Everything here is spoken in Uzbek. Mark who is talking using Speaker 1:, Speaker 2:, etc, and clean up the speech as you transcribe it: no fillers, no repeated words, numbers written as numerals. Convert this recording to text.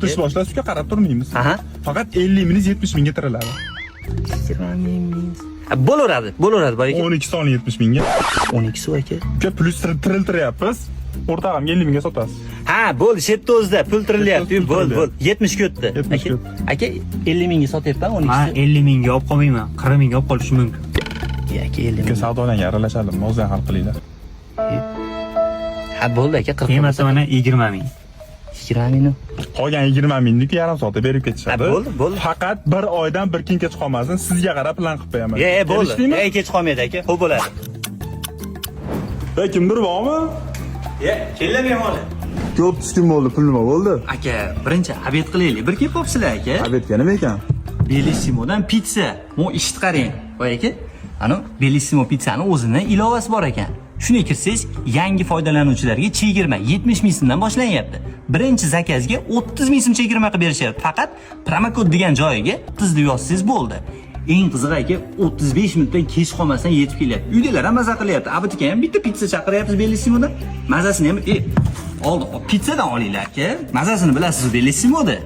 Speaker 1: Tush boshlashga qarab turmaymiz.
Speaker 2: Aha.
Speaker 1: Faqat 50 ming 70 mingga tiriladi.
Speaker 2: 20 ming. Bo'laveradi boy aka.
Speaker 1: 12 soni 70 mingga.
Speaker 2: 12 so'm aka.
Speaker 1: Uka plyus tiriltiryapmiz. O'rtog'imga 50 mingga sotasiz.
Speaker 2: Ha, bo'ldi, shetda o'zida pul tirilyapti. Bo'l. 70 ga o'tdi.
Speaker 1: 70 ga
Speaker 2: Aka 50 mingga sotyapman 12
Speaker 3: Men 50 mingga olib qolmayman. 40 mingga olib qolishim mumkin.
Speaker 2: Aka 50
Speaker 1: Uka
Speaker 2: ming.
Speaker 1: savdolarga aralashadimi? O'zing hal qilinglar.
Speaker 2: Ha, bo'ldi aka 40
Speaker 3: Qiymatı mana 20 ming.
Speaker 2: 20 mingni.
Speaker 1: Qolgan 20 mingni yarim soatda berib ketishadi.
Speaker 2: Ha, bo'ldi.
Speaker 1: Faqat bir oydan bir kun kech qolmasin, sizga qarab plan qilib qo'yaman.
Speaker 2: Bo'ldi.
Speaker 1: Kelishdingmi?
Speaker 2: Kech qolmaydi aka. Xo'p bo'ladi.
Speaker 1: Kimdir bormi?
Speaker 2: Kellar mehmoni.
Speaker 1: Ko'p tushkin bo'ldi, pul nima bo'ldi?
Speaker 2: Aka, birinchi obed qilaylik. Bir kelib qopsizlar aka.
Speaker 1: Obedga nima ekan?
Speaker 2: Bellissimodan pizza. Mo ishni qarang. Voy aka, ana Bellissimo pizzani o'zini ilovasi bor ekan. Shuni kirsangiz, yangi foydalanuvchilarga chegirma 70 ming so'mdan boshlanyapti. Birinchi zakazga 30 ming so'm chegirma qilib berishyapti. Faqat promokod degan joyiga 30 deb yozsangiz bo'ldi. Eng qizig'i aka, 35 minutdan kech qolmasdan yetib kelyapti. Uydalar ham maza qilyapti. Abitika ham bitta pizza chaqiryapmiz Bellissimodan. Mazasini ham oldi, pizzadan olinglar aka. Mazasini bilasiz Bellissimoda.